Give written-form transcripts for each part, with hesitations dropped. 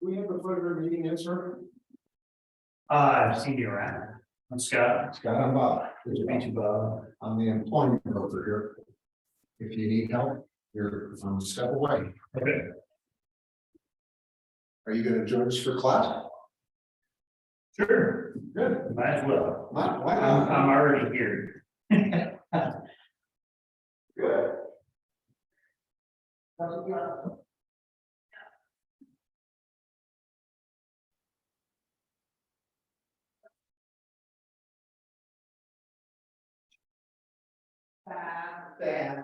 We have a pleasure meeting you, sir. I've seen you around. I'm Scott. Scott, I'm Bob. Good to meet you, Bob. I'm the employment broker here. If you need help, you're a step away. Okay. Are you gonna join us for class? Sure. Good. Might as well. Why I'm not? already here. Good. Bad.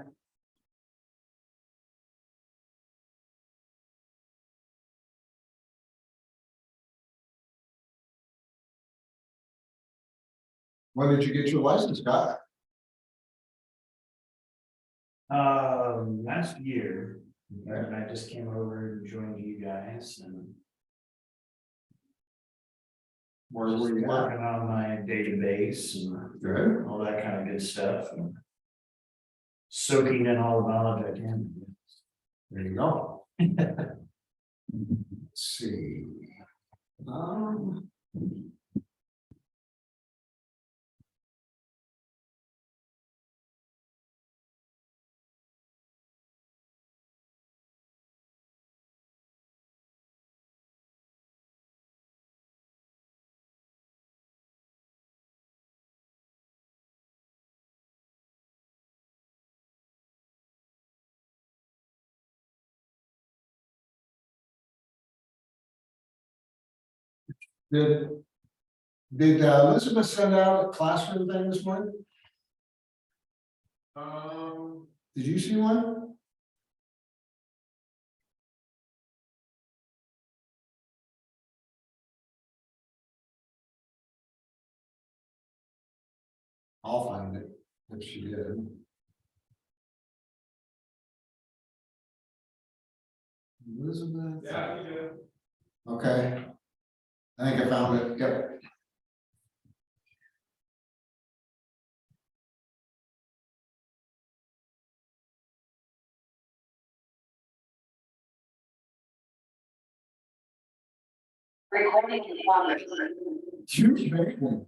When did you get your license, Scott? Last year, and I just came over and joined you guys and Where just were you at? working on my database and Good. all that kind of good stuff. And soaking in all the knowledge I can. There you go. Let's see. Um. Did Elizabeth send out a classroom thing this morning? Did you see one? I'll find it if she did. Elizabeth? Yeah, you do. Okay. I think I found it, yep. Recording in progress. Huge man.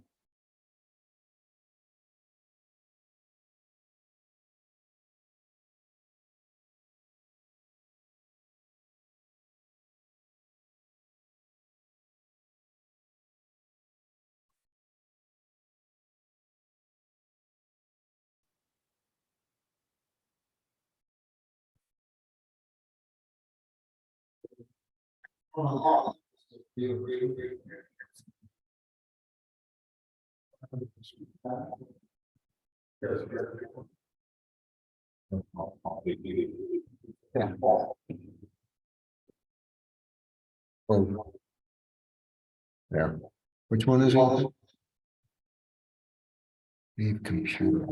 There. Which one is it? Leave computer.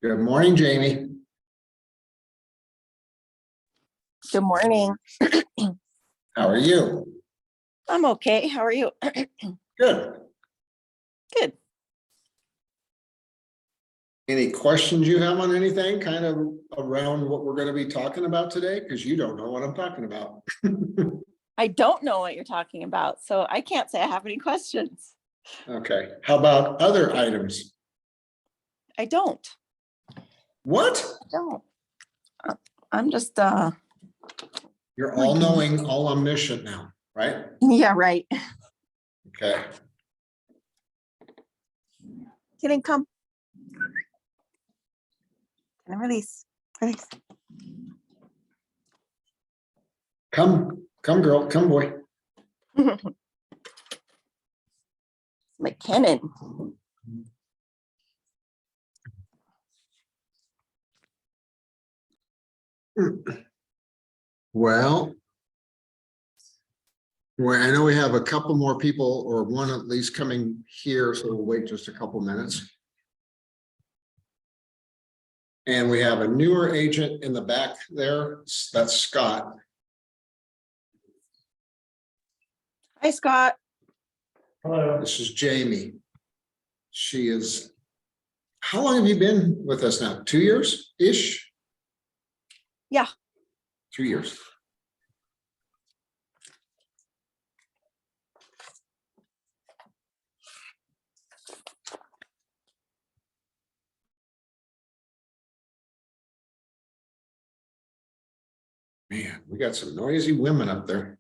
Good morning, Jamie. Good morning. How are you? I'm okay. How are you? Good. Good. Any questions you have on anything kind of around what we're going to be talking about today? Because you don't know what I'm talking about. I don't know what you're talking about, so I can't say I have any questions. Okay, how about other items? I don't. What? Don't. I'm just You're all knowing, all omniscient now, right? yeah, right. Okay. Kidding, come. Can I release? Release. Come, girl, come boy. McKinnon. Well, I know we have a couple more people or one at least coming here, so we'll wait just a couple minutes. And we have a newer agent in the back there. That's Scott. Hi, Scott. Hello. This is Jamie. She is, how long have you been with us now? 2 years-ish? Yeah. 2 years. Man, we got some noisy women up there.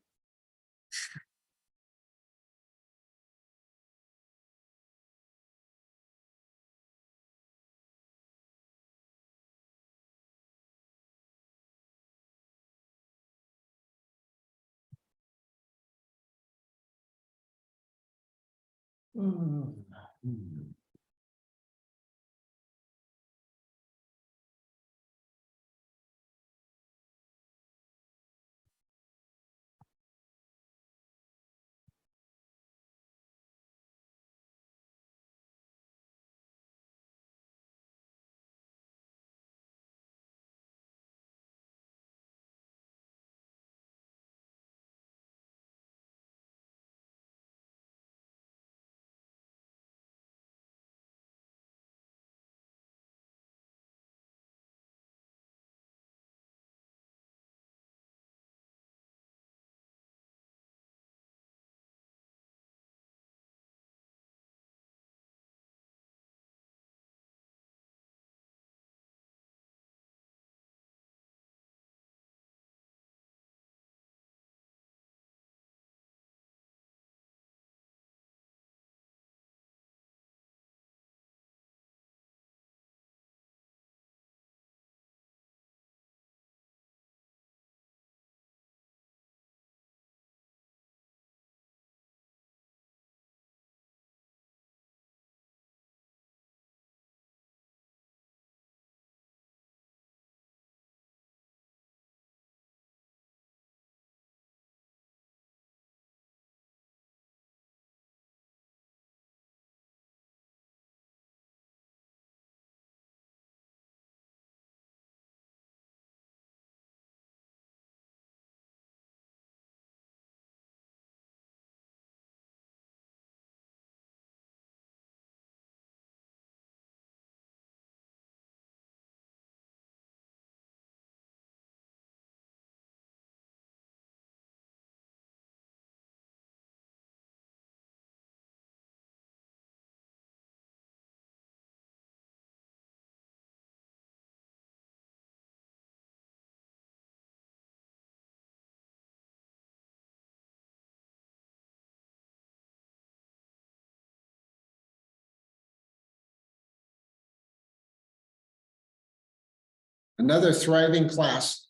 Another thriving class.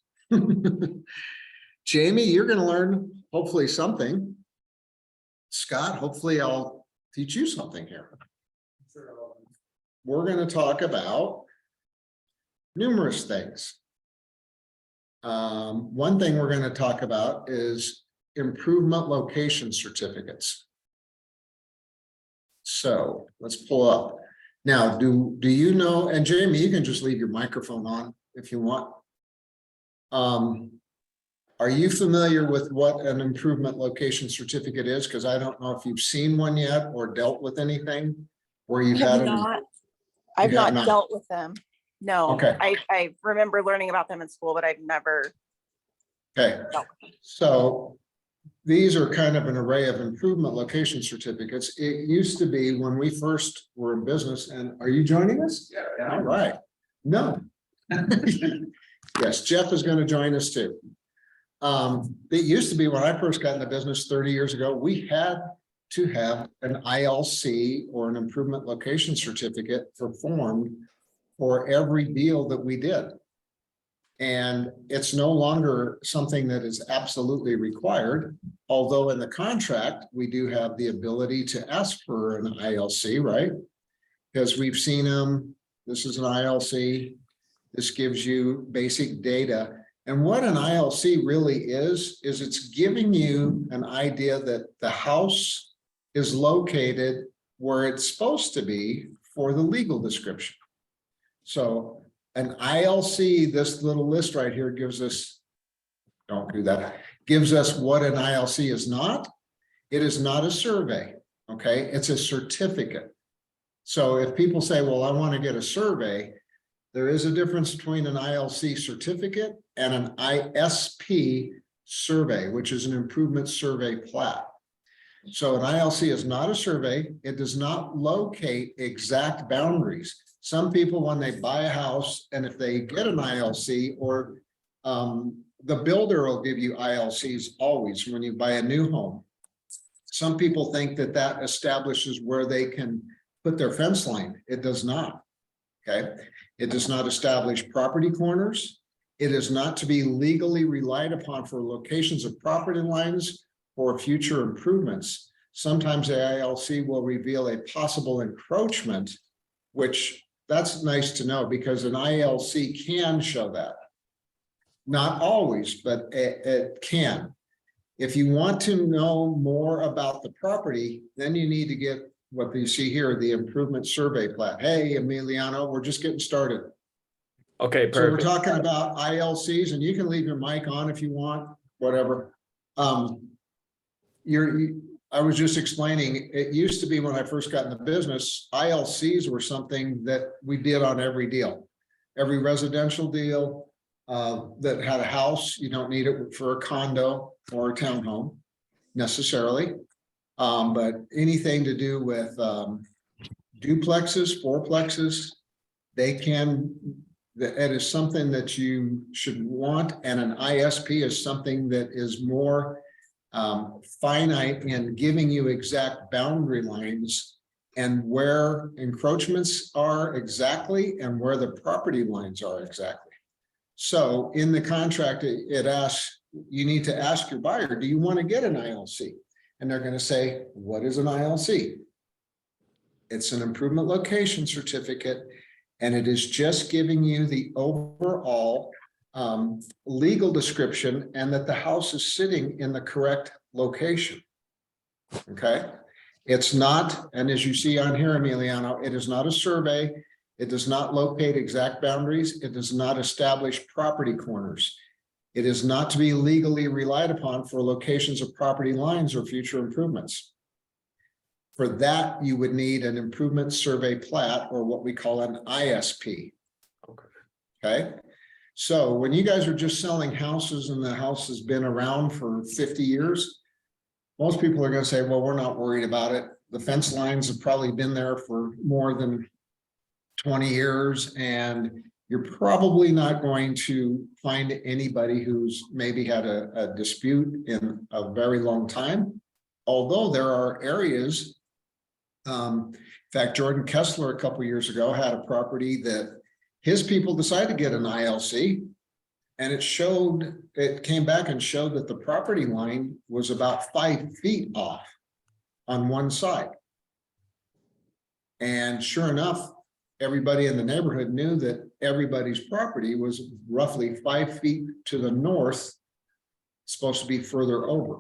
Jamie, you're going to learn hopefully something. Scott, hopefully I'll teach you something here. We're going to talk about numerous things. One thing we're going to talk about is improvement location certificates. So let's pull up. Now, do you know, and Jamie, you can just leave your microphone on if you want. Are you familiar with what an improvement location certificate is? Because I don't know if you've seen one yet or dealt with anything where you've had. I've have not not. dealt with them. No, Okay. I remember learning about them in school, but I've never. Okay, so these are kind of an array of improvement location certificates. It used to be when we first were in business, and are you joining us? Yeah. All right. No. Yes, Jeff is going to join us too. It used to be when I first got into business 30 years ago, we had to have an ILC or an improvement location certificate performed for every deal that we did. And it's no longer something that is absolutely required, although in the contract, we do have the ability to ask for an ILC, right? Because we've seen them, this is an ILC, this gives you basic data. And what an ILC really is it's giving you an idea that the house is located where it's supposed to be for the legal description. So an ILC, this little list right here gives us, don't do that, gives us what an ILC is not. It is not a survey, okay? It's a certificate. So if people say, well, I want to get a survey, there is a difference between an ILC certificate and an ISP survey, which is an improvement survey plat. So an ILC is not a survey. It does not locate exact boundaries. Some people, when they buy a house, and if they get an ILC, or the builder will give you ILCs always when you buy a new home. Some people think that that establishes where they can put their fence line. It does not, okay? It does not establish property corners. It is not to be legally relied upon for locations of property lines or future improvements. Sometimes the ILC will reveal a possible encroachment, which that's nice to know because an ILC can show that. Not always, but it can. If you want to know more about the property, then you need to get what you see here, the improvement survey plat. Hey, Emiliano, we're just getting started. Okay, So we're perfect. talking about ILCs, and you can leave your mic on if you want, whatever. I was just explaining, it used to be when I first got in the business, ILCs were something that we did on every deal. Every residential deal that had a house, you don't need it for a condo or a townhome necessarily. But anything to do with duplexes, fourplexes, it is something that you should want, and an ISP is something that is more finite in giving you exact boundary lines and where encroachments are exactly and where the property lines are exactly. So in the contract, it asks, you need to ask your buyer, do you want to get an ILC? And they're going to say, what is an ILC? It's an improvement location certificate, and it is just giving you the overall legal description and that the house is sitting in the correct location. Okay, it's not, and as you see on here, Emiliano, it is not a survey. It does not locate exact boundaries. It does not establish property corners. It is not to be legally relied upon for locations of property lines or future improvements. For that, you would need an improvement survey plat, or what we call an ISP. Okay. So when you guys are just selling houses and the house has been around for 50 years, most people are going to say, well, we're not worried about it. The fence lines have probably been there for more than 20 years, and you're probably not going to find anybody who's maybe had a dispute in a very long time. Although there are areas, in fact, Jordan Kessler a couple of years ago had a property that his people decided to get an ILC, and it came back and showed that the property line was about 5 feet off on one side. And sure enough, everybody in the neighborhood knew that everybody's property was roughly 5 feet to the north, supposed to be further over.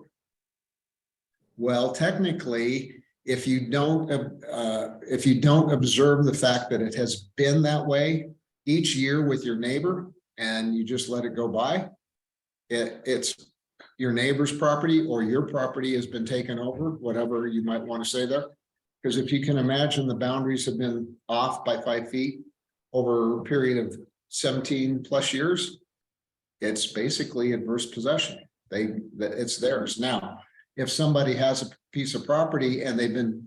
Well, technically, if you don't observe the fact that it has been that way each year with your neighbor and you just let it go by, it's your neighbor's property or your property has been taken over, whatever you might want to say there. Because if you can imagine, the boundaries have been off by 5 feet over a period of 17 plus years. It's basically adverse possession. It's theirs. Now, if somebody has a piece of property and they've been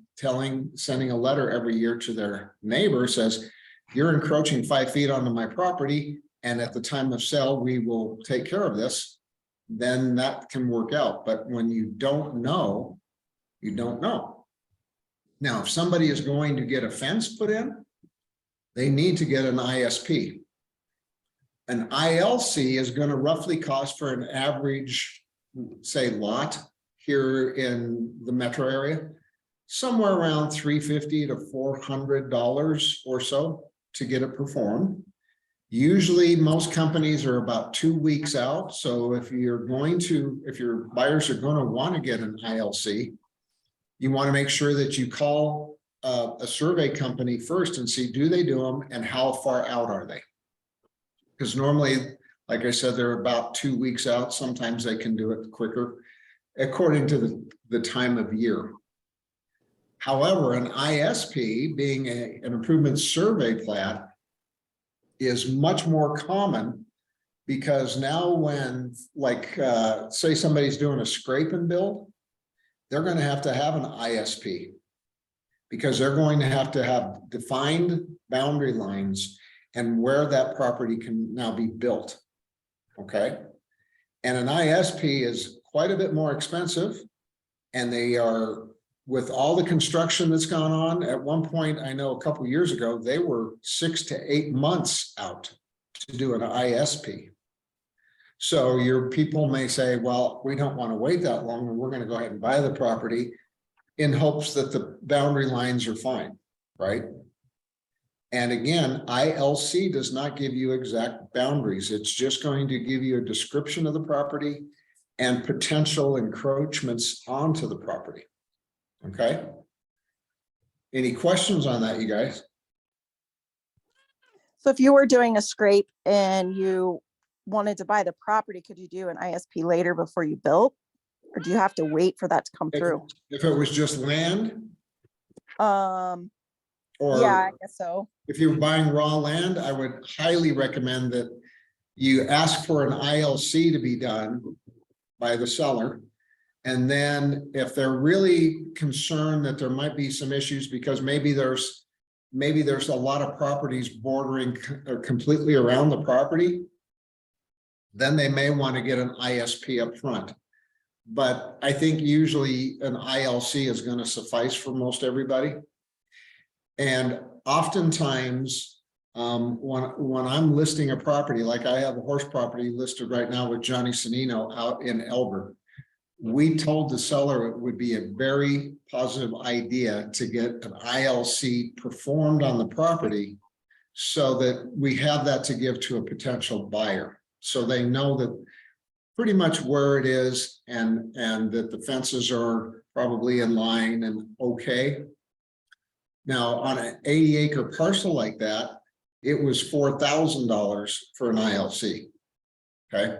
sending a letter every year to their neighbor, says, you're encroaching 5 feet onto my property, and at the time of sale, we will take care of this, then that can work out. But when you don't know, you don't know. Now, if somebody is going to get a fence put in, they need to get an ISP. An ILC is going to roughly cost for an average, say, lot here in the metro area, somewhere around $350 to $400 or so to get it performed. Usually most companies are about 2 weeks out. So if your buyers are going to want to get an ILC, you want to make sure that you call a survey company first and see, do they do them and how far out are they? Because normally, like I said, they're about 2 weeks out. Sometimes they can do it quicker according to the time of year. However, an ISP, being an improvement survey plat, is much more common, because now when, like, say somebody's doing a scrape and build, they're going to have an ISP, because they're going to have defined boundary lines and where that property can now be built. Okay. And an ISP is quite a bit more expensive, and they are, with all the construction that's gone on, at one point, I know a couple of years ago, they were 6 to 8 months out to do an ISP. So your people may say, well, we don't want to wait that long, and we're going to go ahead and buy the property in hopes that the boundary lines are fine, right? And again, ILC does not give you exact boundaries. It's just going to give you a description of the property and potential encroachments onto the property. Okay. Any questions on that, you guys? So if you were doing a scrape and you wanted to buy the property, could you do an ISP later before you built? Or do you have to wait for that to come through? If it was just land, Yeah, or I guess so. if you're buying raw land, I would highly recommend that you ask for an ILC to be done by the seller. And then if they're really concerned that there might be some issues, because maybe there's a lot of properties bordering or completely around the property, then they may want to get an ISP up front. But I think usually an ILC is going to suffice for most everybody. And oftentimes, when I'm listing a property, like I have a horse property listed right now with Johnny Sonino out in Elbert, we told the seller it would be a very positive idea to get an ILC performed on the property, so that we have that to give to a potential buyer, so they know that pretty much where it is, and that the fences are probably in line and okay. Now, on an 80-acre parcel like that, it was $4,000 for an ILC. Okay.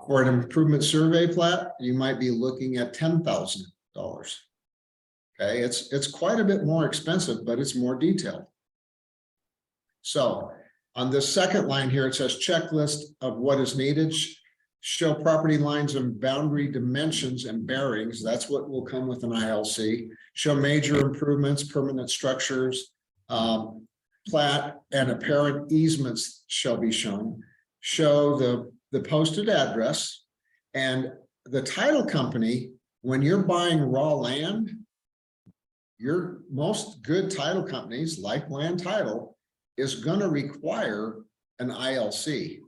For an improvement survey plat, you might be looking at $10,000. Okay, it's quite a bit more expensive, but it's more detailed. So on this second line here, it says checklist of what is needed. Show property lines and boundary dimensions and bearings. That's what will come with an ILC. Show major improvements, permanent structures, plat and apparent easements shall be shown. Show the posted address, and the title company, when you're buying raw land, your most good title companies like Land Title is going to require an ILC.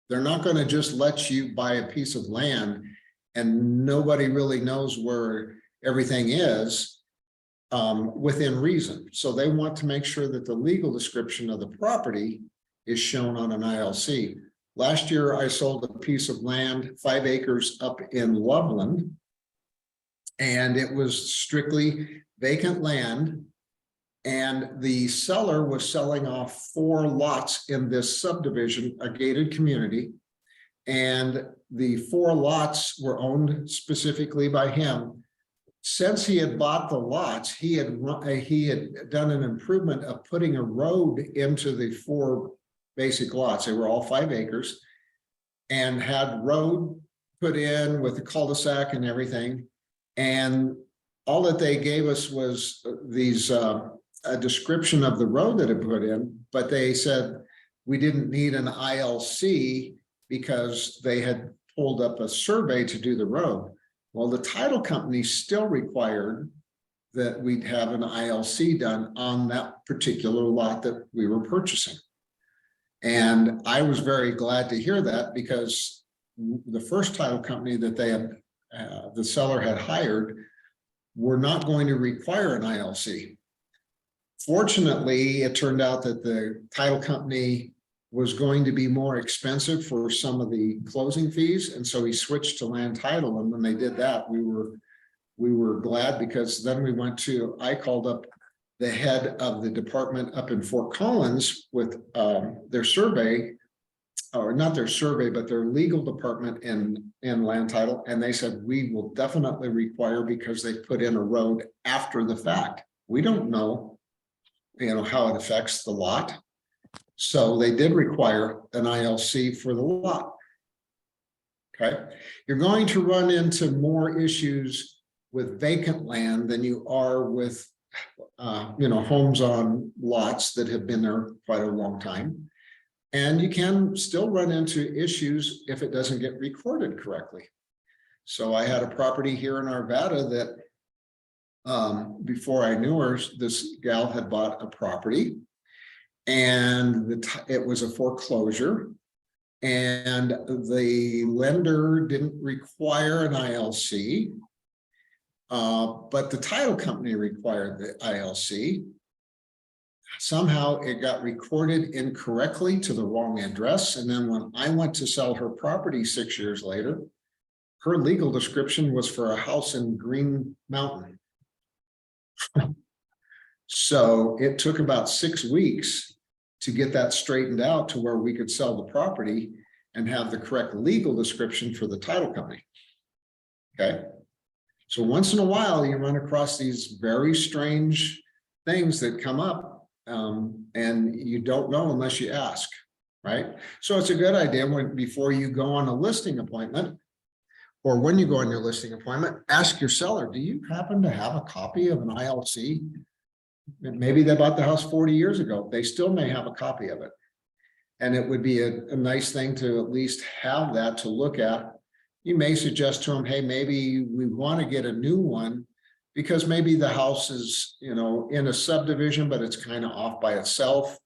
They're not going to just let you buy a piece of land and nobody really knows where everything is within reason. So they want to make sure that the legal description of the property is shown on an ILC. Last year, I sold a piece of land, 5 acres up in Loveland. And it was strictly vacant land. And the seller was selling off 4 lots in this subdivision, a gated community. And the 4 lots were owned specifically by him. Since he had bought the lots, he had done an improvement of putting a road into the 4 basic lots. They were all 5 acres. And had road put in with the cul-de-sac and everything. And all that they gave us was these, a description of the road that had put in, but they said we didn't need an ILC because they had pulled up a survey to do the road. Well, the title company still required that we'd have an ILC done on that particular lot that we were purchasing. And I was very glad to hear that, because the first title company that they had, the seller had hired, were not going to require an ILC. Fortunately, it turned out that the title company was going to be more expensive for some of the closing fees, and so he switched to land title. And when they did that, we were glad, because then I called up the head of the department up in Fort Collins with their survey, or not their survey, but their legal department in land title. And they said, we will definitely require, because they put in a road after the fact. We don't know, how it affects the lot. So they did require an ILC for the lot. Okay, you're going to run into more issues with vacant land than you are with homes on lots that have been there quite a long time. And you can still run into issues if it doesn't get recorded correctly. So I had a property here in Arvada that before I knew her, this gal had bought a property, and it was a foreclosure, and the lender didn't require an ILC, but the title company required the ILC. Somehow it got recorded incorrectly to the wrong address. And then when I went to sell her property 6 years later, her legal description was for a house in Green Mountain. So it took about 6 weeks to get that straightened out to where we could sell the property and have the correct legal description for the title company. Okay. So once in a while, you run across these very strange things that come up, and you don't know unless you ask, right? So it's a good idea before you go on a listing appointment, or when you go on your listing appointment, ask your seller, do you happen to have a copy of an ILC? Maybe they bought the house 40 years ago. They still may have a copy of it. And it would be a nice thing to at least have that to look at. You may suggest to them, hey, maybe we want to get a new one, because maybe the house is, in a subdivision, but it's kind of off by itself.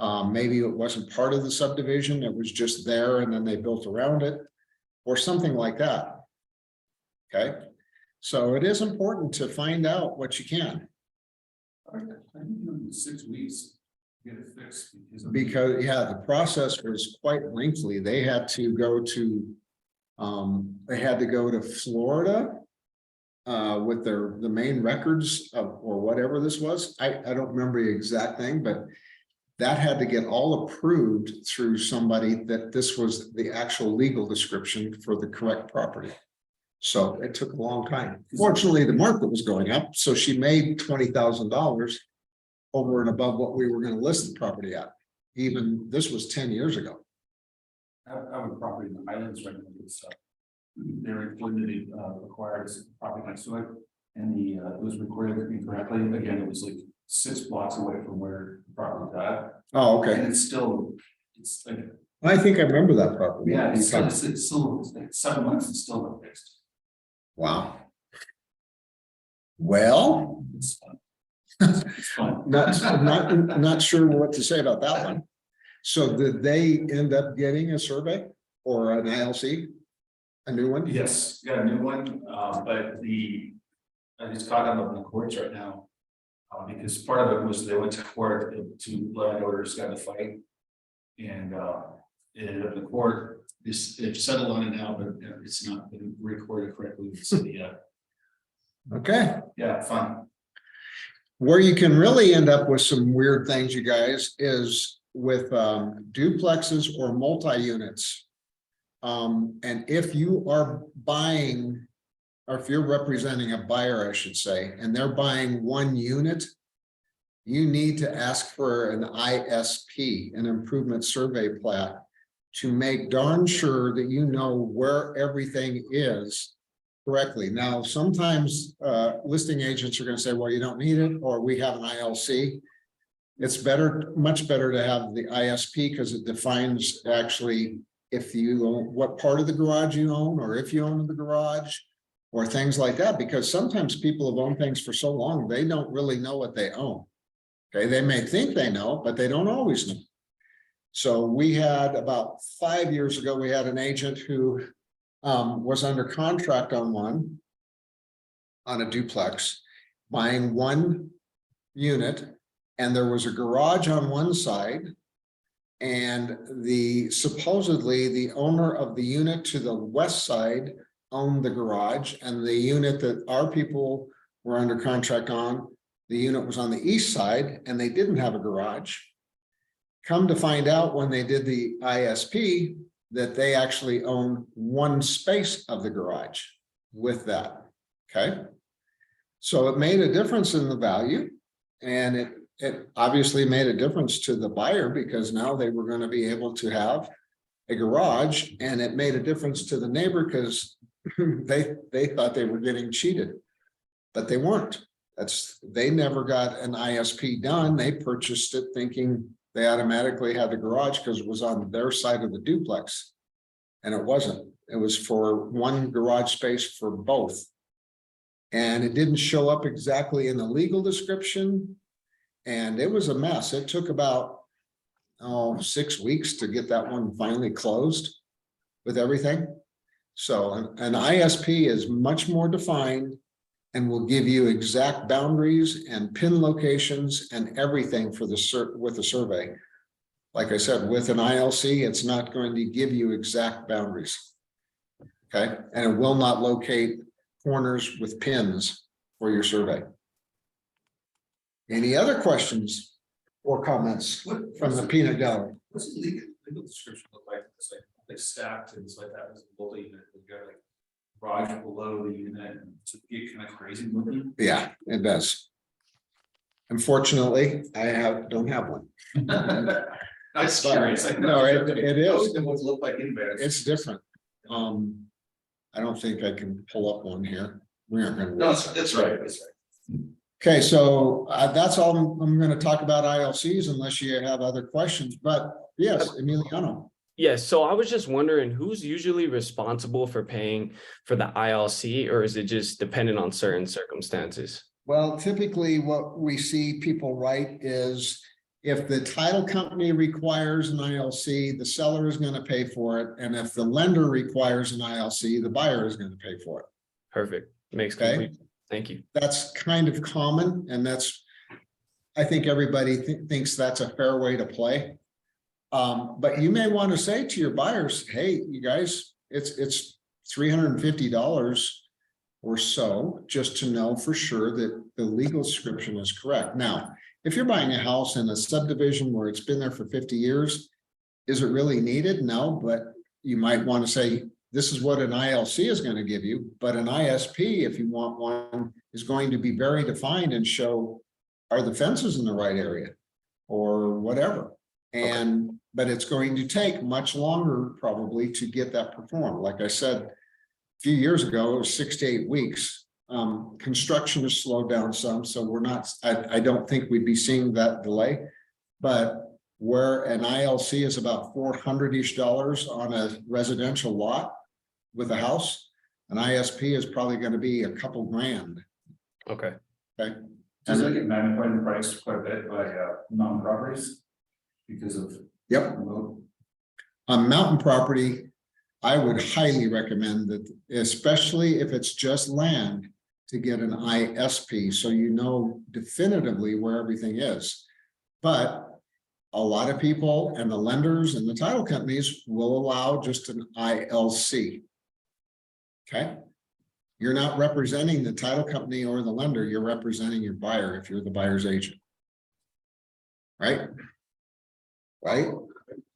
Maybe it wasn't part of the subdivision. It was just there, and then they built around it, or something like that. Okay. So it is important to find out what you can. I think in 6 weeks, get it fixed. Because the process was quite lengthy. They had to go to Florida with the main records or whatever this was. I don't remember the exact thing, but that had to get all approved through somebody that this was the actual legal description for the correct property. So it took a long time. Fortunately, the market was going up, so she made $20,000 over and above what we were going to list the property at. Even this was 10 years ago. I have a property in the Highlands right now. It's, they're recorded, acquired as property next to it, and it was recorded incorrectly. Again, it was like 6 blocks away from where the property died. Oh, And okay. it's like, I think I remember that property. yeah, it's still like 7 months and still not fixed. Wow. Well, It's fun. not sure what to say about that one. So did they end up getting a survey or an ILC? A new one? Yes, got a new one, but I just caught them up in the courts right now. Because part of it was they went to court to landowners got in a fight. And it ended up in court. They've settled on it now, but it's not been recorded correctly with the city yet. Okay. Yeah, fun. Where you can really end up with some weird things, you guys, is with duplexes or multi-units. And if you are buying, or if you're representing a buyer, I should say, and they're buying one unit, you need to ask for an ISP, an improvement survey plat, to make darn sure that you know where everything is correctly. Now, sometimes listing agents are going to say, well, you don't need it, or we have an ILC. It's better, much better to have the ISP because it defines actually if you own, what part of the garage you own, or if you own the garage, or things like that, because sometimes people have owned things for so long, they don't really know what they own. Okay, they may think they know, but they don't always know. So we had about 5 years ago, we had an agent who was under contract on a duplex, buying one unit, and there was a garage on one side. And supposedly the owner of the unit to the west side owned the garage, and the unit that our people were under contract on, the unit was on the east side, and they didn't have a garage. Come to find out when they did the ISP that they actually own one space of the garage with that, okay? So it made a difference in the value, and it obviously made a difference to the buyer because now they were going to be able to have a garage, and it made a difference to the neighbor because they thought they were getting cheated, but they weren't. They never got an ISP done. They purchased it thinking they automatically had the garage because it was on their side of the duplex. And it wasn't. It was for one garage space for both. And it didn't show up exactly in the legal description. And it was a mess. It took about 6 weeks to get that one finally closed with everything. So an ISP is much more defined and will give you exact boundaries and pin locations and everything for with the survey. Like I said, with an ILC, it's not going to give you exact boundaries. Okay, and it will not locate corners with pins for your survey. Any other questions or comments from the peanut gallery? What's the legal description look like? It's like stacked and it's like that was a multi-unit. You got like garage below the unit, and to get kind of crazy looking. Yeah, it does. Unfortunately, I don't have one. I was curious. No, it is. It would look like in there. It's different. I don't think I can pull up one here. We aren't gonna. No, that's right. That's right. Okay, so that's all I'm going to talk about ILCs unless you have other questions, but yes, Emiliano. Yes, so I was just wondering who's usually responsible for paying for the ILC, or is it just dependent on certain circumstances? Well, typically what we see people write is if the title company requires an ILC, the seller is going to pay for it. And if the lender requires an ILC, the buyer is going to pay for it. Perfect. Makes Okay. complete. Thank you. That's kind of common, and I think everybody thinks that's a fair way to play. But you may want to say to your buyers, hey, you guys, it's $350 or so, just to know for sure that the legal description is correct. Now, if you're buying a house in a subdivision where it's been there for 50 years, is it really needed? No, but you might want to say, this is what an ILC is going to give you, but an ISP, if you want one, is going to be very defined and show, are the fences in the right area or whatever. And, but it's going to take much longer probably to get that performed. Like I said, a few years ago, it was 6 to 8 weeks. Construction has slowed down some, so we're not, I don't think we'd be seeing that delay, but where an ILC is about $400-ish on a residential lot with a house, an ISP is probably going to be a couple grand. Okay. Okay. Does it get magnified in price quite a bit by mountain properties because of? Yep. On mountain property, I would highly recommend that, especially if it's just land, to get an ISP so you know definitively where everything is. But a lot of people and the lenders and the title companies will allow just an ILC. Okay. You're not representing the title company or the lender, you're representing your buyer if you're the buyer's agent. Right? Right?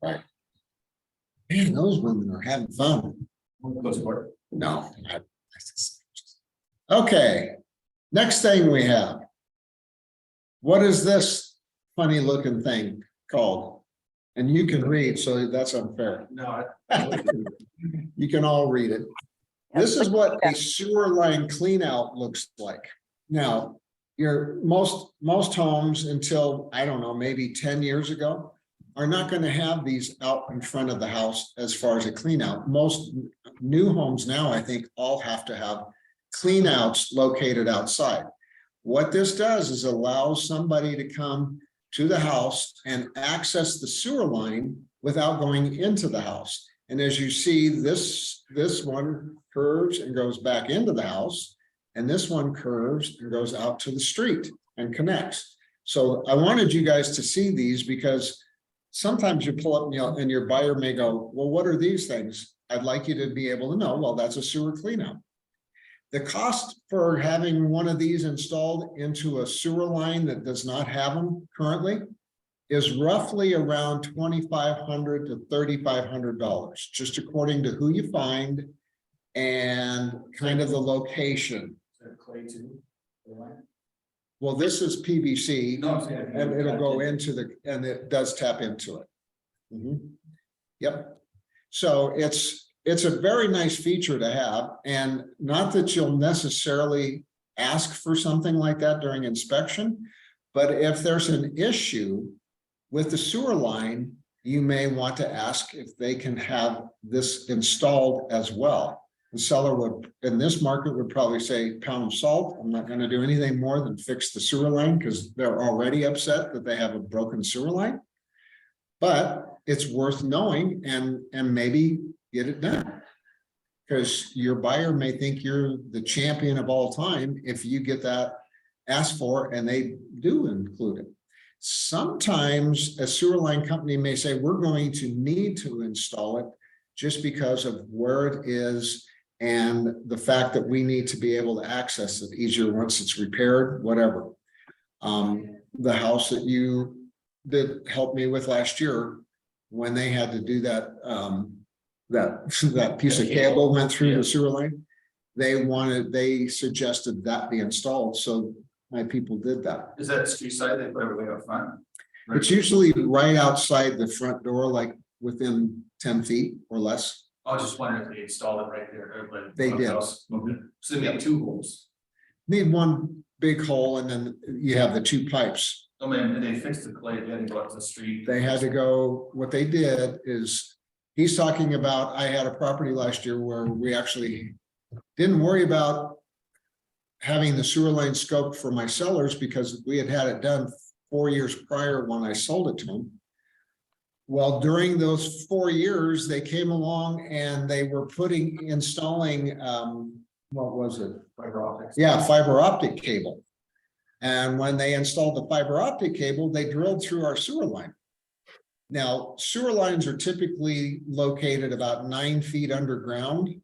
Right. Man, those women are having fun. No. Okay, next thing we have. What is this funny looking thing called? And you can read, so that's unfair. No, You can all read it. This is what a sewer line clean out looks like. Now, your most homes until, I don't know, maybe 10 years ago are not going to have these out in front of the house as far as a clean out. Most new homes now, I think, all have to have clean outs located outside. What this does is allows somebody to come to the house and access the sewer line without going into the house. And as you see, this one curves and goes back into the house, and this one curves and goes out to the street and connects. So I wanted you guys to see these because sometimes you pull up, you know, and your buyer may go, well, what are these things? I'd like you to be able to know, well, that's a sewer cleanout. The cost for having one of these installed into a sewer line that does not have them currently is roughly around $2,500 to $3,500, just according to who you find and kind of the location. clay too. Well, this is PVC. No, I'm saying. And it'll go into and it does tap into it. Yep. So it's a very nice feature to have, and not that you'll necessarily ask for something like that during inspection, but if there's an issue with the sewer line, you may want to ask if they can have this installed as well. The seller would, in this market, would probably say pound of salt. I'm not going to do anything more than fix the sewer line because they're already upset that they have a broken sewer line. But it's worth knowing and maybe get it done. Because your buyer may think you're the champion of all time if you get that asked for and they do include it. Sometimes a sewer line company may say, we're going to need to install it just because of where it is and the fact that we need to be able to access it easier once it's repaired, whatever. The house that you did help me with last year, when they had to do that, that piece of cable went through the sewer line, they suggested that be installed, so my people did that. Is that street side, they put everything up front? It's usually right outside the front door, like within 10 feet or less. I was just wondering if they installed it right there. They did. So they have two holes. Need one big hole and then you have the two pipes. I mean, and they fixed the clay, they had to go out to the street. They had to go, what they did is, he's talking about, I had a property last year where we actually didn't worry about having the sewer line scoped for my sellers because we had had it done 4 years prior when I sold it to them. Well, during those 4 years, they came along and they were installing, what was it? Fiber optics. Yeah, fiber optic cable. And when they installed the fiber optic cable, they drilled through our sewer line. Now, sewer lines are typically located about 9 feet underground.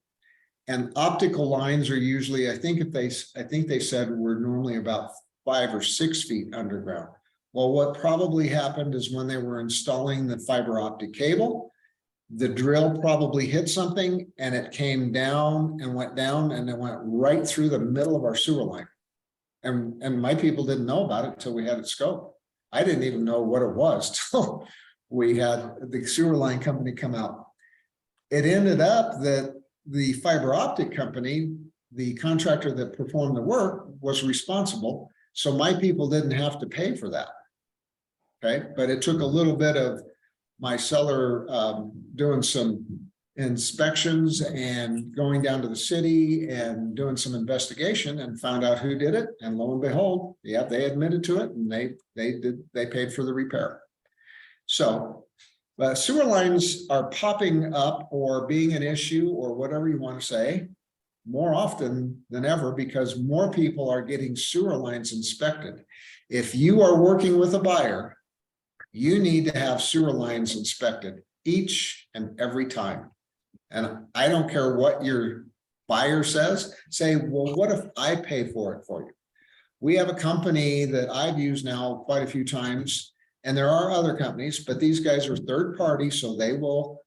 And optical lines are usually, I think they said were normally about 5 or 6 feet underground. Well, what probably happened is when they were installing the fiber optic cable, the drill probably hit something and it came down and it went right through the middle of our sewer line. And my people didn't know about it until we had it scoped. I didn't even know what it was till we had the sewer line company come out. It ended up that the fiber optic company, the contractor that performed the work, was responsible. So my people didn't have to pay for that. Okay, but it took a little bit of my seller doing some inspections and going down to the city and doing some investigation and found out who did it. And lo and behold, yeah, they admitted to it and they paid for the repair. So sewer lines are popping up or being an issue or whatever you want to say more often than ever because more people are getting sewer lines inspected. If you are working with a buyer, you need to have sewer lines inspected each and every time. And I don't care what your buyer says, say, well, what if I pay for it for you? We have a company that I've used now quite a few times, and there are other companies, but these guys are third party, so they will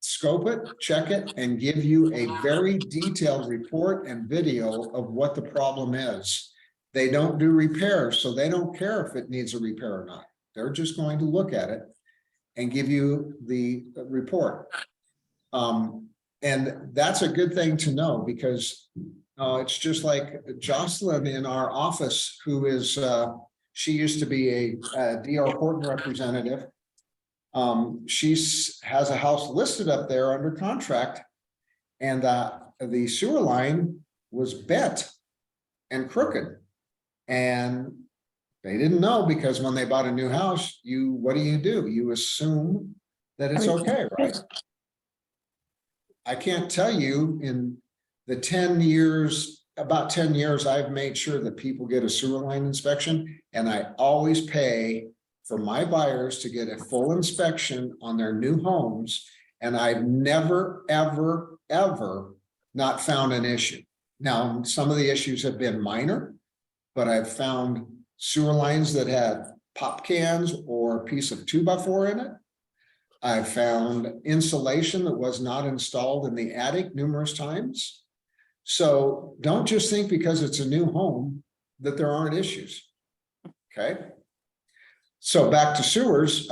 scope it, check it, and give you a very detailed report and video of what the problem is. They don't do repairs, so they don't care if it needs a repair or not. They're just going to look at it and give you the report. And that's a good thing to know, because it's just like Jocelyn in our office, who is, she used to be a DR Horton representative. She has a house listed up there under contract, and the sewer line was bent and crooked. And they didn't know, because when they bought a new house, what do? You assume that it's okay, right? I can't tell you, in the 10 years, about 10 years, I've made sure that people get a sewer line inspection, and I always pay for my buyers to get a full inspection on their new homes. And I've never, ever, ever not found an issue. Now, some of the issues have been minor, but I've found sewer lines that had pop cans or a piece of 2x4 in it. I've found insulation that was not installed in the attic numerous times. So don't just think because it's a new home that there aren't issues. Okay. So back to sewers.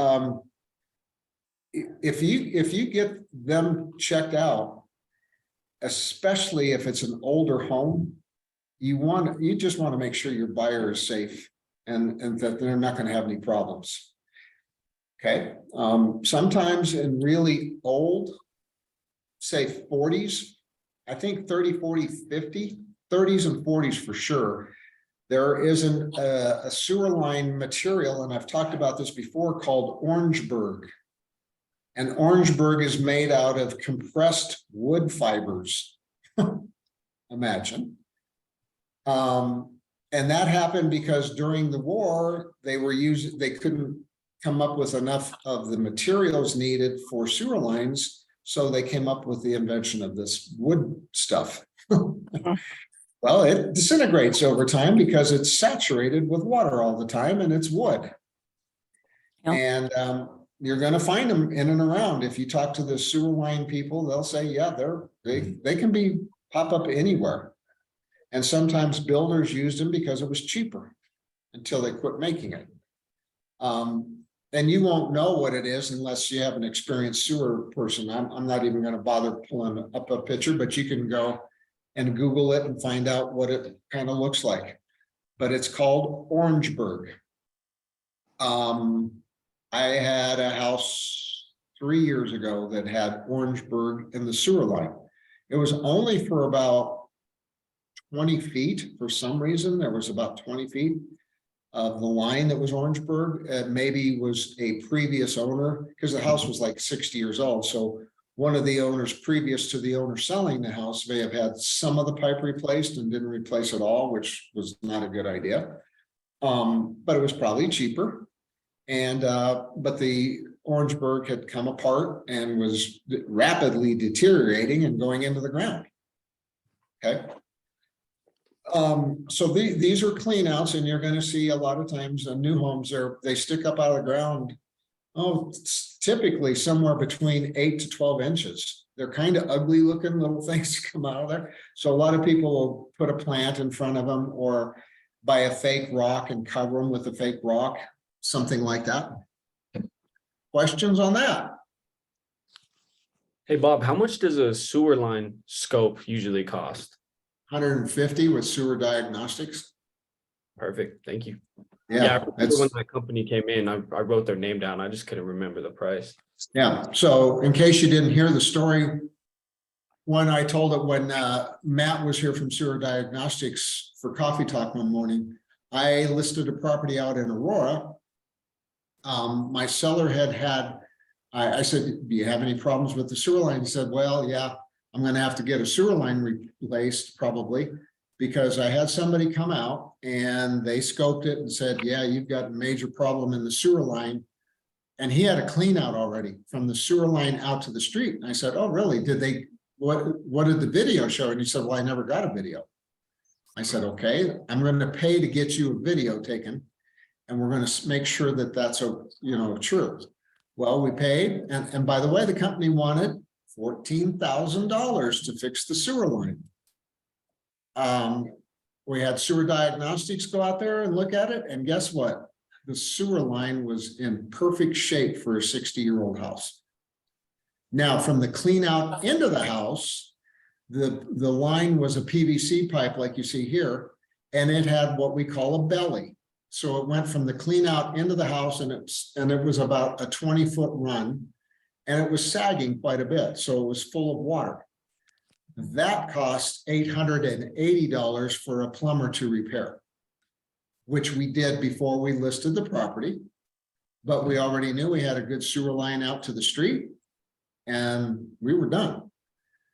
If you get them checked out, especially if it's an older home, you just want to make sure your buyer is safe and that they're not going to have any problems. Okay. Sometimes in really old, say 40s, I think 30, 40, 50, 30s and 40s for sure, there isn't a sewer line material, and I've talked about this before, called Orangeburg. And Orangeburg is made out of compressed wood fibers. Imagine. And that happened because during the war, they couldn't come up with enough of the materials needed for sewer lines. So they came up with the invention of this wood stuff. Well, it disintegrates over time because it's saturated with water all the time, and it's wood. Yeah. And you're going to find them in and around. If you talk to the sewer line people, they'll say, yeah, they can pop up anywhere. And sometimes builders used them because it was cheaper until they quit making it. And you won't know what it is unless you have an experienced sewer person. I'm not even going to bother pulling up a picture, but you can go and Google it and find out what it kind of looks like. But it's called Orangeburg. I had a house 3 years ago that had Orangeburg in the sewer line. It was only for about 20 feet. For some reason, there was about 20 feet of the line that was Orangeburg. Maybe was a previous owner, because the house was like 60 years old. So one of the owners previous to the owner selling the house may have had some of the pipe replaced and didn't replace it all, which was not a good idea. But it was probably cheaper. And but the Orangeburg had come apart and was rapidly deteriorating and going into the ground. Okay. So these are clean outs, and you're going to see a lot of times in new homes they stick up out of the ground. Oh, typically somewhere between 8 to 12 inches. They're kind of ugly looking little things come out of there. So a lot of people will put a plant in front of them or buy a fake rock and cover them with a fake rock, something like that. Questions on that? Hey, Bob, how much does a sewer line scope usually cost? 150 with sewer diagnostics. Perfect. Thank you. Yeah, I remember when that company came in, I wrote their name down. I just couldn't remember the price. yeah. So in case you didn't hear the story, when I told it when Matt was here from Sewer Diagnostics for Coffee Talk one morning, I listed a property out in Aurora. My seller I said, do you have any problems with the sewer line? He said, well, yeah, I'm going to have to get a sewer line replaced probably, because I had somebody come out and they scoped it and said, yeah, you've got a major problem in the sewer line. And he had a clean out already from the sewer line out to the street. And I said, oh, really? Did they what did the video show? And he said, well, I never got a video. I said, okay, I'm going to pay to get you a video taken. And we're going to make sure that that's true. Well, we paid, and by the way, the company wanted $14,000 to fix the sewer line. We had sewer diagnostics go out there and look at it, and guess what? The sewer line was in perfect shape for a 60-year-old house. Now, from the clean out into the house, the line was a PVC pipe like you see here, and it had what we call a belly. So it went from the clean out into the house, and it was about a 20-foot run, and it was sagging quite a bit. So it was full of water. That cost $880 for a plumber to repair, which we did before we listed the property. But we already knew we had a good sewer line out to the street, and we were done.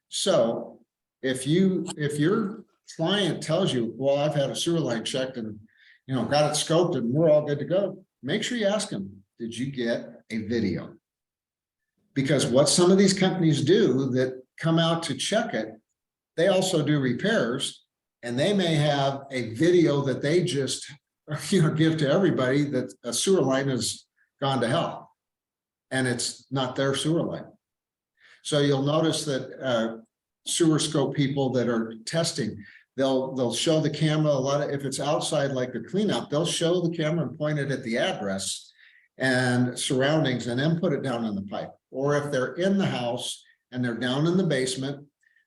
So if your client tells you, well, I've had a sewer line checked and got it scoped and we're all good to go, make sure you ask them, did you get a video? Because what some of these companies do that come out to check it, they also do repairs, and they may have a video that they just give to everybody that a sewer line has gone to hell, and it's not their sewer line. So you'll notice that sewer scope people that are testing, they'll show the camera a lot of, if it's outside like a cleanup, they'll show the camera and point it at the address and surroundings and then put it down in the pipe. Or if they're in the house and they're down in the basement,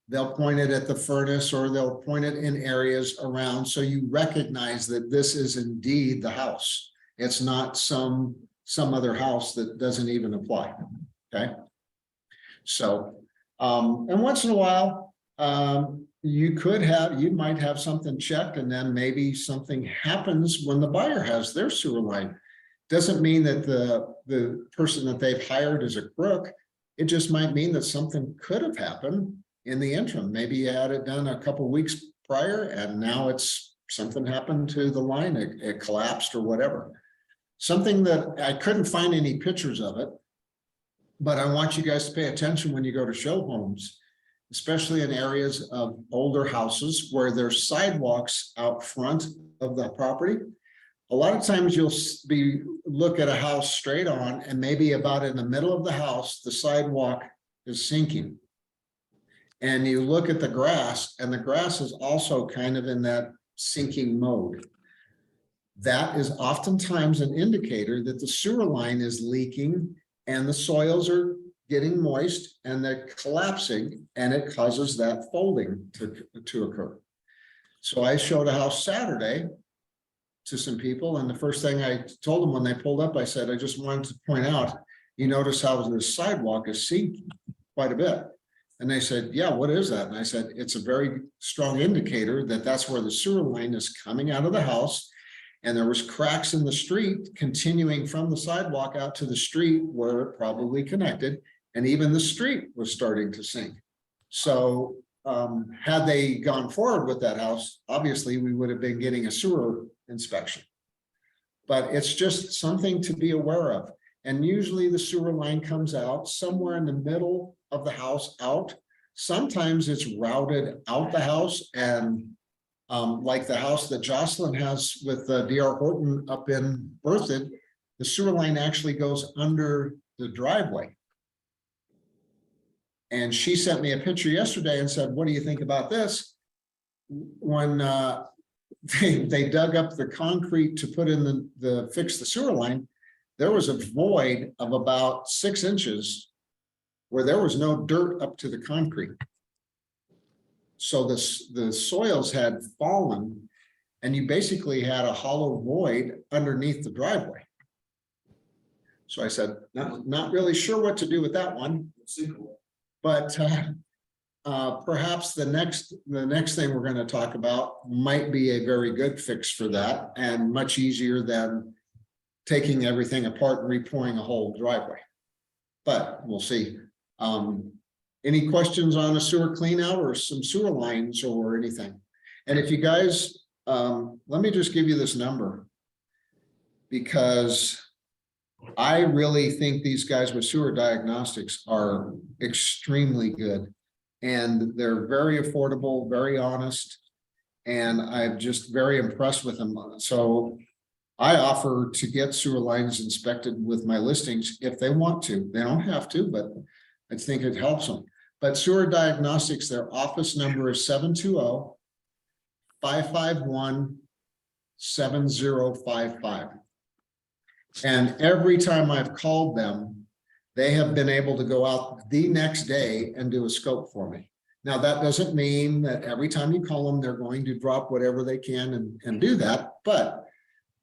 they'll point it at the furnace, or they'll point it in areas around, so you recognize that this is indeed the house. It's not some other house that doesn't even apply. Okay. So, and once in a while, you might have something checked, and then maybe something happens when the buyer has their sewer line. Doesn't mean that the person that they've hired is a crook. It just might mean that something could have happened in the interim. Maybe you had it done a couple of weeks prior, and now something happened to the line. It collapsed or whatever. Something that I couldn't find any pictures of it, but I want you guys to pay attention when you go to show homes, especially in areas of older houses where there's sidewalks out front of the property. A lot of times you'll look at a house straight on, and maybe about in the middle of the house, the sidewalk is sinking. And you look at the grass, and the grass is also kind of in that sinking mode. That is oftentimes an indicator that the sewer line is leaking and the soils are getting moist and they're collapsing, and it causes that folding to occur. So I showed a house Saturday to some people, and the first thing I told them when they pulled up, I said, I just wanted to point out, you notice how the sidewalk is sinking quite a bit. And they said, yeah, what is that? And I said, it's a very strong indicator that that's where the sewer line is coming out of the house. And there was cracks in the street continuing from the sidewalk out to the street where it probably connected. And even the street was starting to sink. So had they gone forward with that house, obviously we would have been getting a sewer inspection. But it's just something to be aware of. And usually the sewer line comes out somewhere in the middle of the house out. Sometimes it's routed out the house, and like the house that Jocelyn has with D.R. Horton up in Berthoud, the sewer line actually goes under the driveway. And she sent me a picture yesterday and said, what do you think about this? When they dug up the concrete to put in fix the sewer line, there was a void of about 6 inches where there was no dirt up to the concrete. So the soils had fallen, and you basically had a hollow void underneath the driveway. So I said, not really sure what to do with that one. But perhaps the next thing we're going to talk about might be a very good fix for that, and much easier than taking everything apart and repouring a whole driveway. But we'll see. Any questions on a sewer clean out or some sewer lines or anything? And if you guys, let me just give you this number, because I really think these guys with sewer diagnostics are extremely good. And they're very affordable, very honest. And I'm just very impressed with them. So I offer to get sewer lines inspected with my listings if they want to. They don't have to, but I think it helps them. But Sewer Diagnostics, their office number is 720-551-7055. And every time I've called them, they have been able to go out the next day and do a scope for me. Now, that doesn't mean that every time you call them, they're going to drop whatever they can and do that, but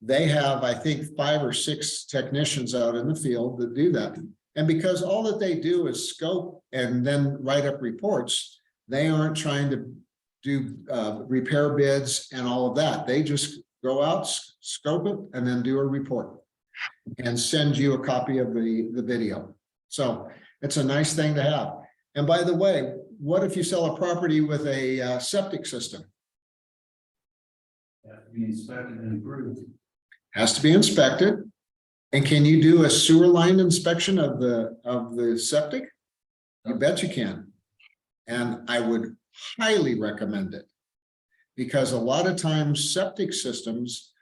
they have, I think, 5 or 6 technicians out in the field that do that. And because all that they do is scope and then write up reports, they aren't trying to do repair bids and all of that. They just go out, scope it, and then do a report and send you a copy of the video. So it's a nice thing to have. And by the way, what if you sell a property with a septic system? Have to be inspected and approved. Has to be inspected. And can you do a sewer line inspection of the septic? You bet you can. And I would highly recommend it. Because a lot of times septic systems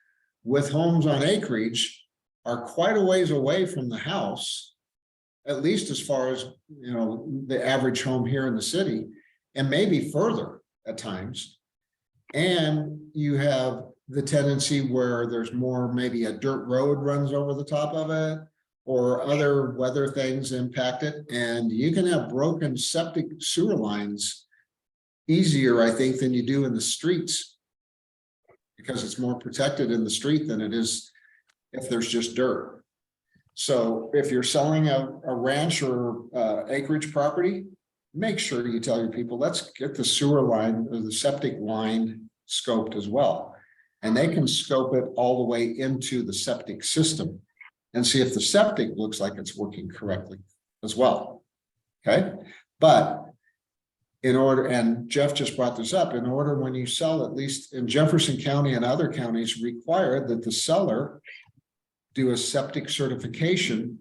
with homes on acreage are quite a ways away from the house, at least as far as, you know, the average home here in the city, and maybe further at times. And you have the tendency where there's more, maybe a dirt road runs over the top of it, or other weather things impact it, and you can have broken septic sewer lines easier, I think, than you do in the streets, because it's more protected in the street than it is if there's just dirt. So if you're selling a ranch or acreage property, make sure you tell your people, let's get the sewer line or the septic line scoped as well. And they can scope it all the way into the septic system and see if the septic looks like it's working correctly as well. Okay, but in order, and Jeff just brought this up, in order when you sell, at least in Jefferson County and other counties, require that the seller do a septic certification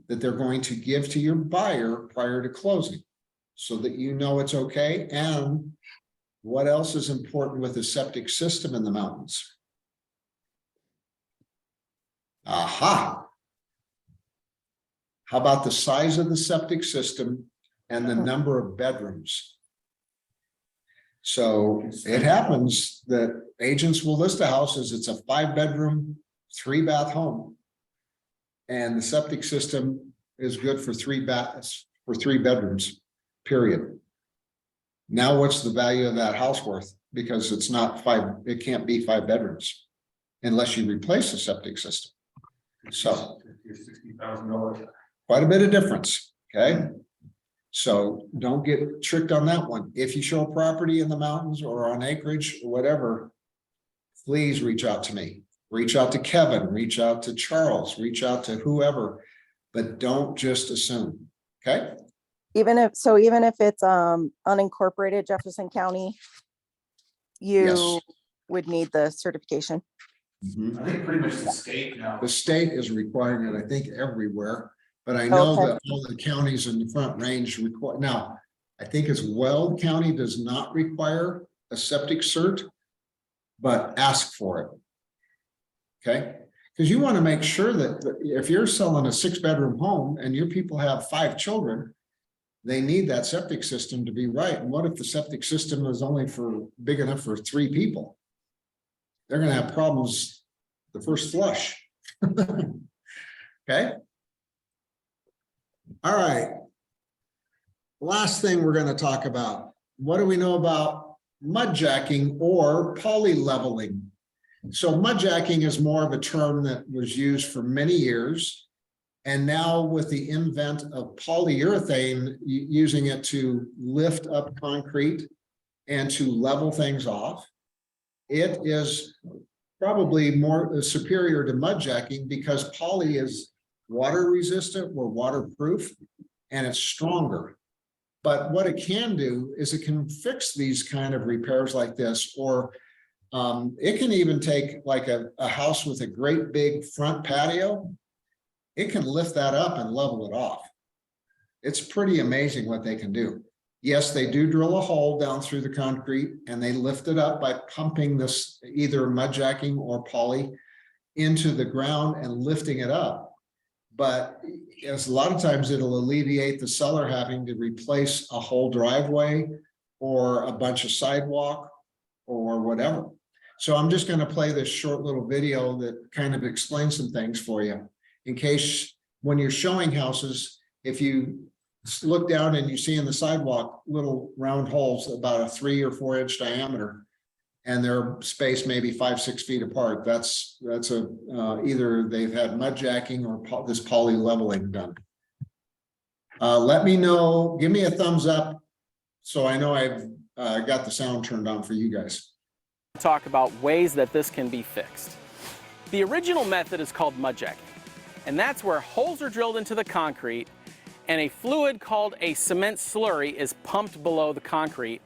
that they're going to give to your buyer prior to closing, so that you know it's okay. And what else is important with the septic system in the mountains? Aha. How about the size of the septic system and the number of bedrooms? So it happens that agents will list a house as it's a 5-bedroom, 3-bath home. And the septic system is good for 3 baths, for 3 bedrooms, period. Now, what's the value of that house worth? Because it's not 5, it can't be 5 bedrooms unless you replace the septic system. So $60,000. quite a bit of difference, okay? So don't get tricked on that one. If you show a property in the mountains or on acreage or whatever, please reach out to me. Reach out to Kevin, reach out to Charles, reach out to whoever, but don't just assume, okay? Even if it's unincorporated Jefferson County, you Yes. would need the certification. Mhm. I think pretty much the state now. The state is requiring it, I think, everywhere, but I know Okay. that all the counties in the Front Range require, now, I think it's Weld County does not require a septic cert, but ask for it. Okay, because you want to make sure that if you're selling a 6-bedroom home and your people have 5 children, they need that septic system to be right. And what if the septic system is only big enough for 3 people? They're going to have problems the first flush. Okay. All right. Last thing we're going to talk about. What do we know about mudjacking or polyleveling? So mudjacking is more of a term that was used for many years. And now with the invent of polyurethane, using it to lift up concrete and to level things off, it is probably more superior to mudjacking because poly is water resistant or waterproof and it's stronger. But what it can do is it can fix these kind of repairs like this, or it can even take like a house with a great big front patio. It can lift that up and level it off. It's pretty amazing what they can do. Yes, they do drill a hole down through the concrete and they lift it up by pumping this either mud jacking or poly into the ground and lifting it up. But as a lot of times it'll alleviate the seller having to replace a whole driveway or a bunch of sidewalk or whatever. So I'm just going to play this short little video that kind of explains some things for you. In case when you're showing houses, if you look down and you see in the sidewalk little round holes about a 3 or 4 inch diameter, and they're spaced maybe 5-6 feet apart, that's either they've had mud jacking or this poly leveling done. Let me know, give me a thumbs up so I know I've got the sound turned on for you guys. Talk about ways that this can be fixed. The original method is called mud jacking, and that's where holes are drilled into the concrete and a fluid called a cement slurry is pumped below the concrete,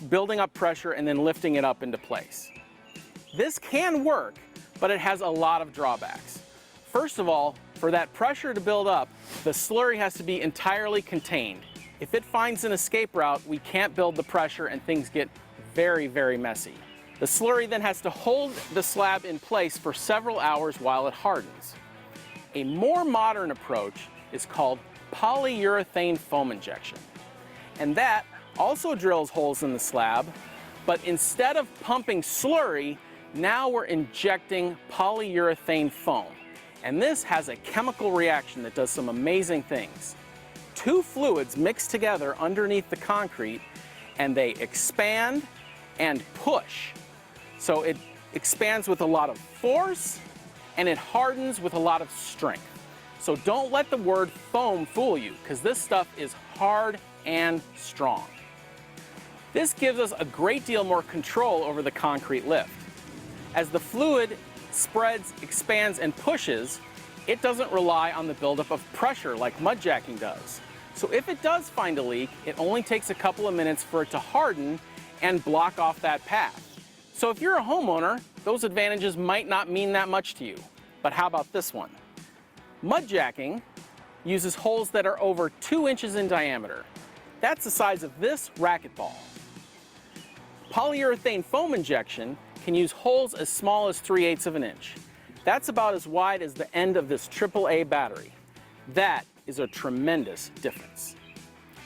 building up pressure and then lifting it up into place. This can work, but it has a lot of drawbacks. First of all, for that pressure to build up, the slurry has to be entirely contained. If it finds an escape route, we can't build the pressure and things get very, very messy. The slurry then has to hold the slab in place for several hours while it hardens. A more modern approach is called polyurethane foam injection. And that also drills holes in the slab, but instead of pumping slurry, now we're injecting polyurethane foam. And this has a chemical reaction that does some amazing things. Two fluids mix together underneath the concrete and they expand and push. So it expands with a lot of force and it hardens with a lot of strength. So don't let the word foam fool you, because this stuff is hard and strong. This gives us a great deal more control over the concrete lift. As the fluid spreads, expands, and pushes, it doesn't rely on the buildup of pressure like mud jacking does. So if it does find a leak, it only takes a couple of minutes for it to harden and block off that path. So if you're a homeowner, those advantages might not mean that much to you. But how about this one? Mud jacking uses holes that are over 2 inches in diameter. That's the size of this racquetball. Polyurethane foam injection can use holes as small as 3/8 of an inch. That's about as wide as the end of this AAA battery. That is a tremendous difference.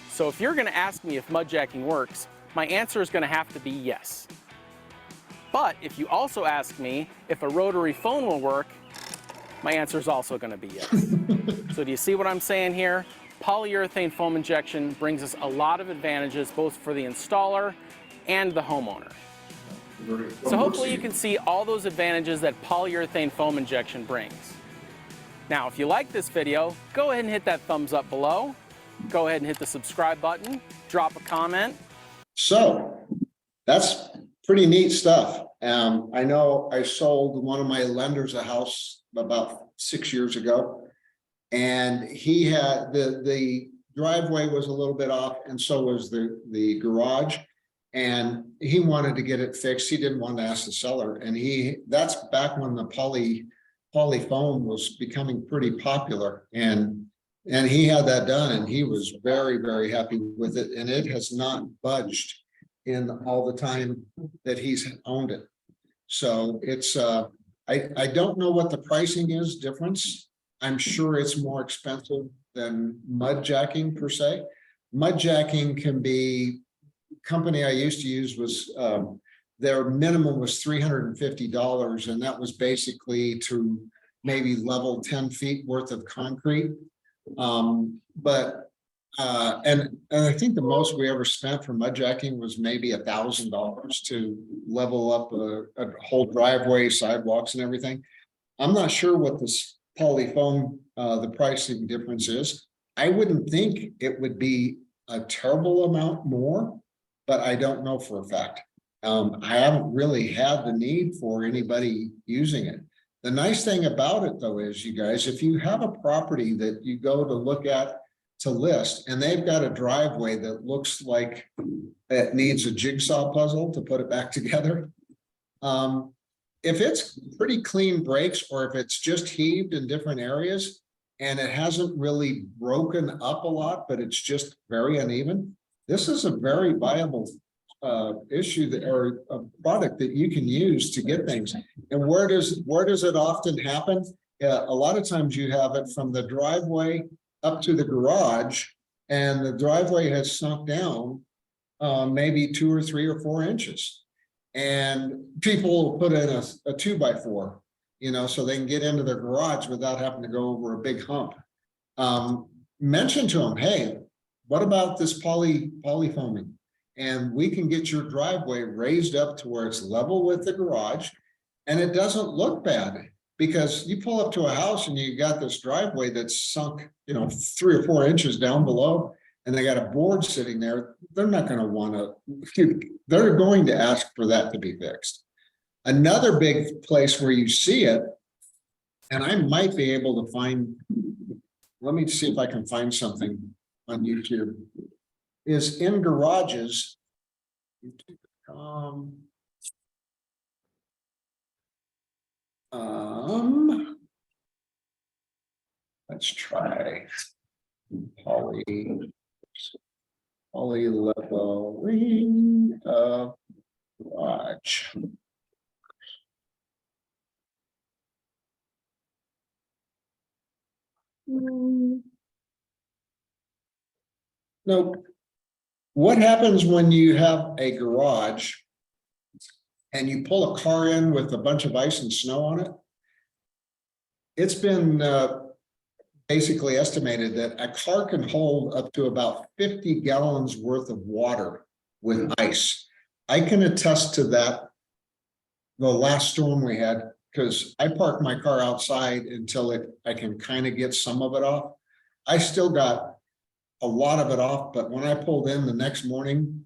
So if you're going to ask me if mud jacking works, my answer is going to have to be yes. But if you also ask me if a rotary phone will work, my answer is also going to be yes. So do you see what I'm saying here? Polyurethane foam injection brings us a lot of advantages both for the installer and the homeowner. So hopefully you can see all those advantages that polyurethane foam injection brings. Now, if you like this video, go ahead and hit that thumbs up below. Go ahead and hit the subscribe button, drop a comment. So that's pretty neat stuff. I know I sold one of my lenders a house about 6 years ago, and he had the driveway was a little bit off, and so was the garage, and he wanted to get it fixed. He didn't want to ask the seller, and that's back when the poly foam was becoming pretty popular, and he had that done, and he was very, very happy with it, and it has not budged in all the time that he's owned it. So it's I don't know what the pricing is difference. I'm sure it's more expensive than mud jacking per se. Mud jacking can be, company I used to use was their minimum was $350, and that was basically to maybe level 10 feet worth of concrete. And I think the most we ever spent for mud jacking was maybe $1,000 to level up a whole driveway, sidewalks and everything. I'm not sure what this poly foam, the pricing difference is. I wouldn't think it would be a terrible amount more, but I don't know for a fact. I haven't really had the need for anybody using it. The nice thing about it though is, you guys, if you have a property that you go to look at to list, and they've got a driveway that looks like it needs a jigsaw puzzle to put it back together. If it's pretty clean breaks, or if it's just heaved in different areas and it hasn't really broken up a lot, but it's just very uneven, this is a very viable issue that, or a product that you can use to get things. And where does it often happen? A lot of times you have it from the driveway up to the garage, and the driveway has sunk down maybe 2 or 3 or 4 inches. And people will put in a 2x4, you know, so they can get into their garage without having to go over a big hump. Mention to them, hey, what about this polyfoaming? And we can get your driveway raised up to where it's level with the garage, and it doesn't look bad. Because you pull up to a house and you got this driveway that's sunk, you know, 3 or 4 inches down below, and they got a board sitting there, they're not going to want to, they're going to ask for that to be fixed. Another big place where you see it, and I might be able to find, let me see if I can find something on YouTube, is in garages. Let's try polyleveling of garage. Nope. What happens when you have a garage and you pull a car in with a bunch of ice and snow on it? It's been basically estimated that a car can hold up to about 50 gallons worth of water with ice. I can attest to that. The last storm we had, because I parked my car outside until I can kind of get some of it off. I still got a lot of it off, but when I pulled in the next morning,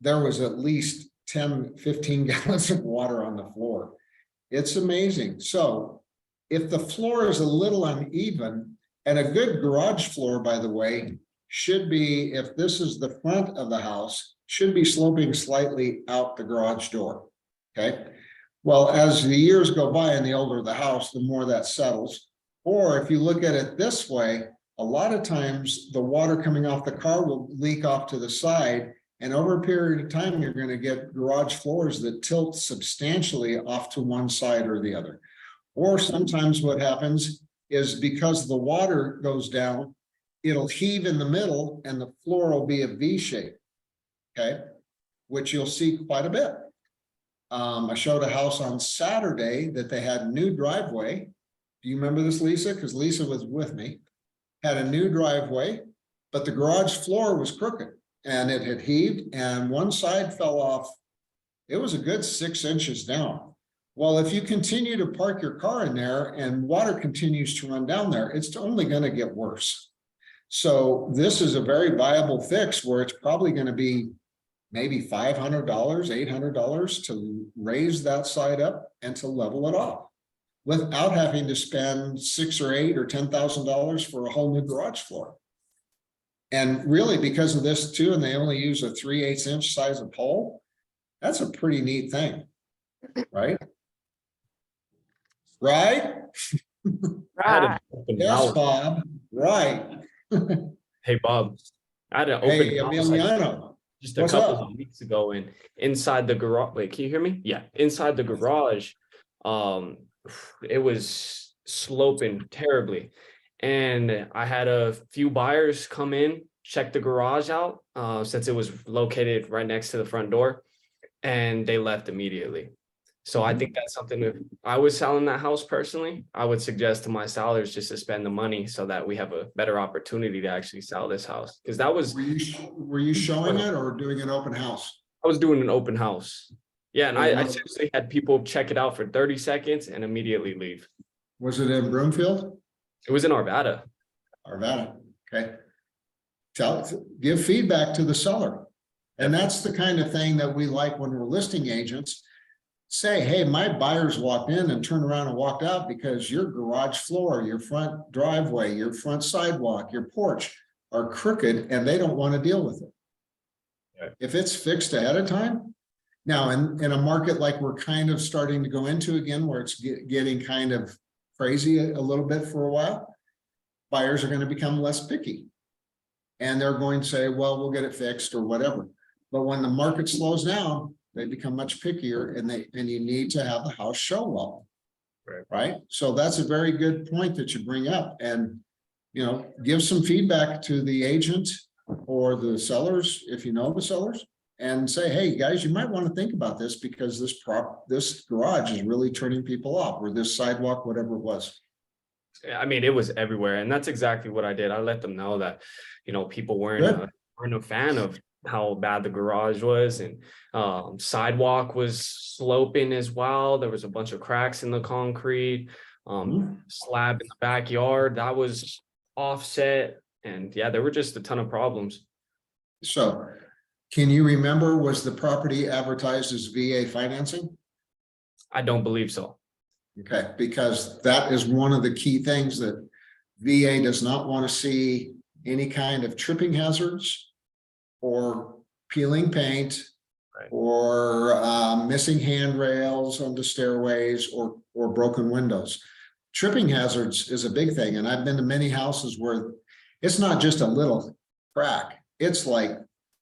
there was at least 10, 15 gallons of water on the floor. It's amazing. So if the floor is a little uneven, and a good garage floor, by the way, should be, if this is the front of the house, should be sloping slightly out the garage door, okay? Well, as the years go by and the older the house, the more that settles. Or if you look at it this way, a lot of times the water coming off the car will leak off to the side, and over a period of time, you're going to get garage floors that tilt substantially off to one side or the other. Or sometimes what happens is because the water goes down, it'll heave in the middle and the floor will be a V shape, okay? Which you'll see quite a bit. I showed a house on Saturday that they had a new driveway. Do you remember this, Lisa? Because Lisa was with me. Had a new driveway, but the garage floor was crooked and it had heaved and one side fell off. It was a good 6 inches down. Well, if you continue to park your car in there and water continues to run down there, it's only going to get worse. So this is a very viable fix where it's probably going to be maybe $500, $800 to raise that side up and to level it off without having to spend $6,000 or $8,000 or $10,000 for a whole new garage floor. And really, because of this too, and they only use a 3/8 inch size of pole, that's a pretty neat thing, right? Right? I had an open Yes, house. Bob, right. Hey, Bob, I had an open Hey, house Emiliano, just a what's couple up? of weeks ago, and inside the garage, wait, can you hear me? Yeah, inside the garage, it was sloping terribly. And I had a few buyers come in, check the garage out, since it was located right next to the front door, and they left immediately. So I think that's something, if I was selling that house personally, I would suggest to my sellers just to spend the money so that we have a better opportunity to actually sell this house. Because that was, Were you showing it or doing an open house? I was doing an open house. Yeah, and I Yeah. seriously had people check it out for 30 seconds and immediately leave. Was it in Broomfield? It was in Arvada. Arvada, okay. Give feedback to the seller. And that's the kind of thing that we like when we're listing agents. Say, hey, my buyers walked in and turned around and walked out because your garage floor, your front driveway, your front sidewalk, your porch are crooked and they don't want to deal with it. Right. If it's fixed ahead of time. Now, in a market like we're kind of starting to go into again, where it's getting kind of crazy a little bit for a while, buyers are going to become less picky. And they're going to say, well, we'll get it fixed or whatever. But when the market slows down, they become much pickier and you need to have the house show well. Right? So that's a very good point that you bring up and, give some feedback to the agent or the sellers, if you know the sellers, and say, hey, guys, you might want to think about this because this garage is really turning people off, or this sidewalk, whatever it was. I mean, it was everywhere, and that's exactly what I did. I let them know that, people weren't a fan of how bad the garage was, and sidewalk was sloping as well. There was a bunch of cracks in the concrete, slab in the backyard that was offset, and yeah, there were just a ton of problems. So can you remember, was the property advertised as VA financing? I don't believe so. Okay, because that is one of the key things that VA does not want to see any kind of tripping hazards or peeling paint or missing handrails on the stairways or broken windows. Tripping hazards is a big thing. And I've been to many houses where it's not just a little crack. It's like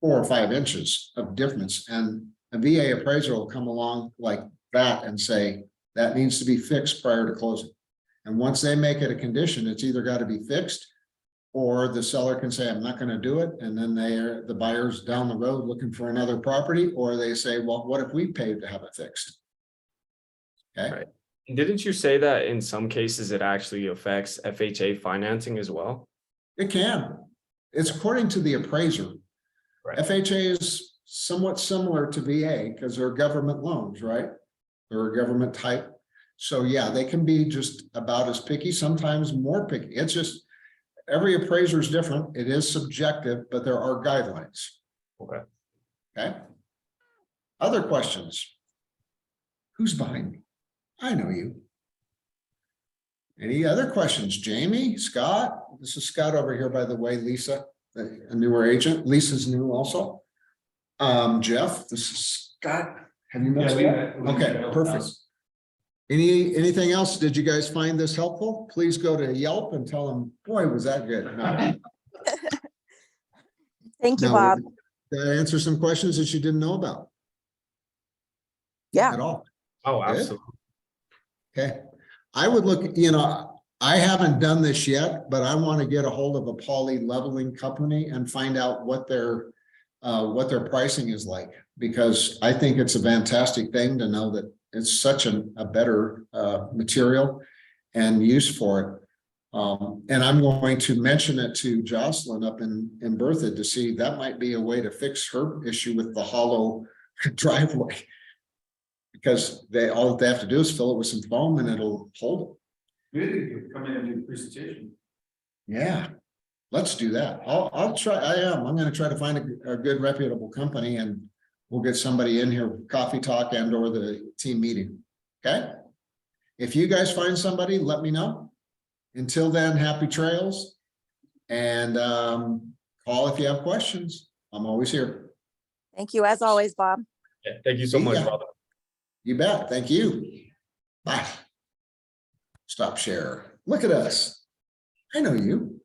4 or 5 inches of difference. And a VA appraiser will come along like that and say, that needs to be fixed prior to closing. And once they make it a condition, it's either got to be fixed or the seller can say, I'm not going to do it. And then the buyer's down the road looking for another property, or they say, well, what if we paid to have it fixed? Okay. Right. Didn't you say that in some cases it actually affects FHA financing as well? It can. It's according to the appraiser. Right. FHA is somewhat similar to VA because they're government loans, right? They're a government type. So yeah, they can be just about as picky, sometimes more picky. It's just every appraiser is different. It is subjective, but there are guidelines. Okay. Okay. Other questions? Who's behind me? I know you. Any other questions? Jamie, Scott? This is Scott over here, by the way, Lisa, a newer agent. Lisa's new also. Jeff, this is Scott. Have you met Scott? Okay, perfect. Anything else? Did you guys find this helpful? Please go to Yelp and tell them, boy, was that good. No. Thank you, Now, Bob. did I answer some questions that you didn't know about Yeah. at all? Oh, Good. absolutely. Okay, I would look, I haven't done this yet, but I want to get a hold of a poly leveling company and find out what their pricing is like, because I think it's a fantastic thing to know that it's such a better material and use for it. And I'm going to mention it to Jocelyn up in Berthoud to see that might be a way to fix her issue with the hollow driveway. Because all they have to do is fill it with some foam and it'll hold Maybe you could come in and do the presentation. it. Yeah, let's do that. I'll try. I'm going to try to find a good reputable company and we'll get somebody in here, coffee talk and or the team meeting. Okay. If you guys find somebody, let me know. Until then, happy trails and call if you have questions. I'm always here. Thank you as always, Bob. Yeah, thank you so much, Yeah. Robin. You bet. Thank you. Bye. Stop share. Look at us. I know you.